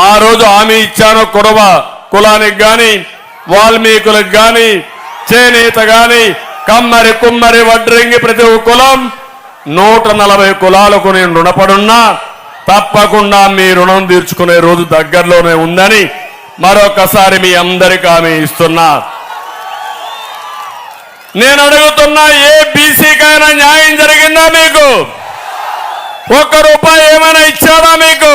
ఆ రోజు హామీ ఇచ్చాను. కురవ కులానికి గాని, వాల్మీకులకు గాని, చేనేత గాని, కమ్మరి కుమ్మరి వడ్రంగి ప్రతి కులం 140 కులాలకు నేను రుణపడున్నా తప్పకుండా మీ రుణం తీర్చుకునే రోజు దగ్గరలోనే ఉందని మరొకసారి మీ అందరికీ హామీ ఇస్తున్నా. నేను అడుగుతున్నా, ఏ బీసీకైనా న్యాయం జరిగిందా? మీకు ₹1 ఏమైనా ఇచ్చాడా? మీకు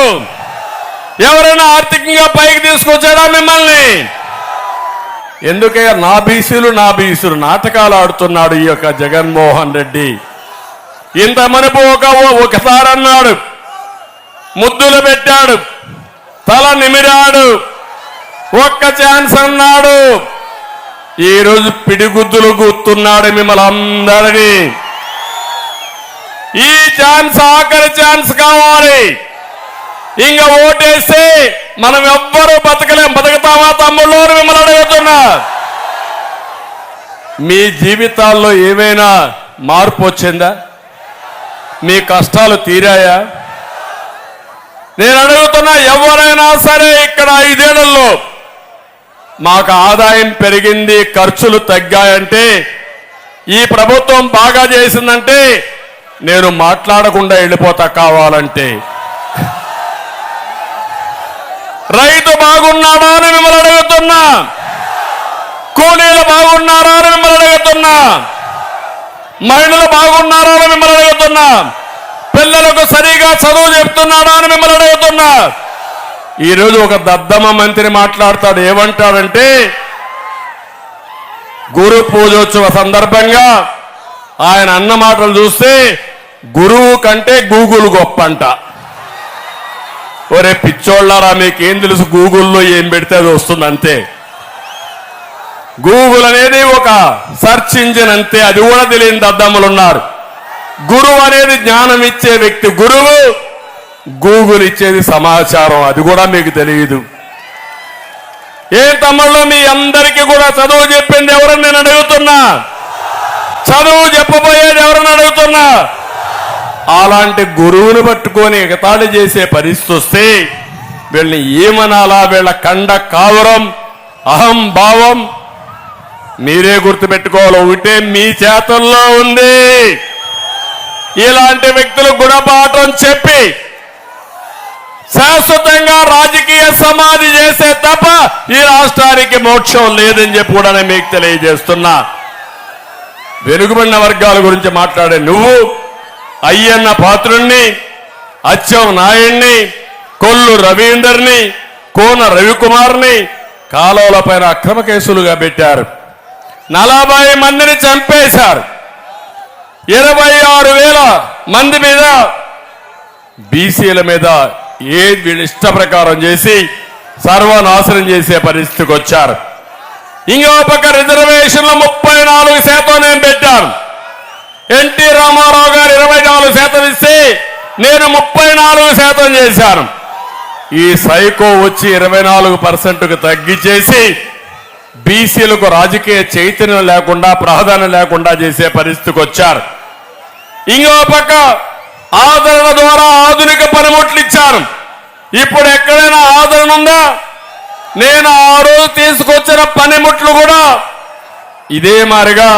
ఎవరైనా ఆర్థికంగా పైకి తీసుకొచ్చాడా మిమ్మల్ని? ఎందుకే నా బీసీలు నాటకాలు ఆడుతున్నాడు ఈ యొక్క జగన్మోహన్ రెడ్డి. ఇంత మనపు ఒకసారి అన్నాడు, ముద్దులు పెట్టాడు, తల నిమిరాడు, ఒక్క ఛాన్స్ అన్నాడు. ఈరోజు పిడిగుద్దులు గుర్తున్నాడు మిమ్మల్ని అందరినీ. ఈ ఛాన్స్ ఆఖరి ఛాన్స్ కావాలి. ఇంకా ఓటేస్తే మనం ఎవ్వరూ బతకలేం. బతుకుతామా తమ్ముళ్ళు? మిమ్మల్ని అడుగుతున్నా. మీ జీవితాల్లో ఏమైనా మార్పు వచ్చిందా? మీ కష్టాలు తీరాయా? నేను అడుగుతున్నా, ఎవరైనా సరే ఇక్కడ 5 ఏళ్లలో మాకు ఆదాయం పెరిగింది, ఖర్చులు తగ్గాయంటే, ఈ ప్రభుత్వం బాగా చేసిందంటే నేను మాట్లాడకుండా వెళ్ళిపోతా. కావాలంటే రైతు బాగున్నాడా అని మిమ్మల్ని అడుగుతున్నా. కూలీలు బాగున్నారా అని మిమ్మల్ని అడుగుతున్నా. మహిళలు బాగున్నారా అని మిమ్మల్ని అడుగుతున్నా. పిల్లలకు సరిగా చదువు చెప్తున్నాడా అని మిమ్మల్ని అడుగుతున్నా. ఈరోజు ఒక దద్దమ్మ మంత్రి మాట్లాడతాడు. ఏమంటాడంటే, గురు పూజోత్సవ సందర్భంగా ఆయన అన్న మాటలు చూస్తే గురువు కంటే గూగుల్ గొప్ప అంట. ఒరే పిచ్చోళ్ళారా, మీకేం తెలుసు? గూగుల్లో ఏం పెడితే అది వస్తుంది అంతే. గూగుల్ అనేది ఒక సెర్చ్ ఇంజిన్ అంతే. అది కూడా తెలియని దద్దమ్మలు ఉన్నారు. గురువు అనేది జ్ఞానం ఇచ్చే వ్యక్తి గురువు, గూగుల్ ఇచ్చేది సమాచారం. అది కూడా మీకు తెలియదు. ఏ తమ్ముళ్ళు, మీ అందరికీ కూడా చదువు చెప్పింది ఎవరని నేను అడుగుతున్నా. చదువు చెప్పబోయేది ఎవరని అడుగుతున్నా. అలాంటి గురువుని పట్టుకొని ఎగతాళి చేసే పరిస్థితి వస్తే వీళ్ళని ఏమనాలా? వీళ్ళ కండ కావరం, అహం భావం మీరే గుర్తుపెట్టుకోవాలి. ఒకటే మీ చేతుల్లో ఉంది. ఇలాంటి వ్యక్తులు గుణపాఠం చెప్పి శాశ్వతంగా రాజకీయ సమాధి చేసే తప్ప ఈ రాష్ట్రానికి మోక్షం లేదని చెప్పి కూడా నేను మీకు తెలియజేస్తున్నా. వెనుకబడిన వర్గాల గురించి మాట్లాడే నువ్వు అయ్యన్న పాత్రుణ్ణి, అచ్చం నాయుణ్ణి, కొల్లు రవీందర్ని, కోన రవికుమార్ని కాలువలపైన అక్రమ కేసులుగా పెట్టారు. 40 మందిని చంపేశారు. 26,000 మంది మీద, బీసీల మీద వీళ్ళ ఇష్ట ప్రకారం చేసి సర్వనాశనం చేసే పరిస్థితికి వచ్చారు. ఇంకో పక్క రిజర్వేషన్లు 34% నేను పెట్టాను. ఎన్టీ రామారావు గారు 24% ఇస్తే నేను 34% చేశాను. ఈ సైకో వచ్చి 24%కు తగ్గించేసి బీసీలకు రాజకీయ చైతన్యం లేకుండా, ప్రాధాన్యం లేకుండా చేసే పరిస్థితికి వచ్చారు. ఇంకో పక్క ఆదరణ ద్వారా ఆధునిక పనిముట్లు ఇచ్చాను. ఇప్పుడు ఎక్కడైనా ఆదరణ ఉందా? నేను ఆ రోజు తీసుకొచ్చిన పనిముట్లు కూడా ఇదే మారిగా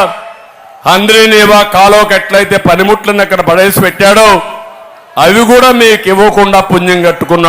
హంద్రీనేవా కాలువకి ఎట్లయితే పనిముట్లను అక్కడ పడేసి పెట్టాడో అవి కూడా మీకు ఇవ్వకుండా పుణ్యం కట్టుకున్నాడు.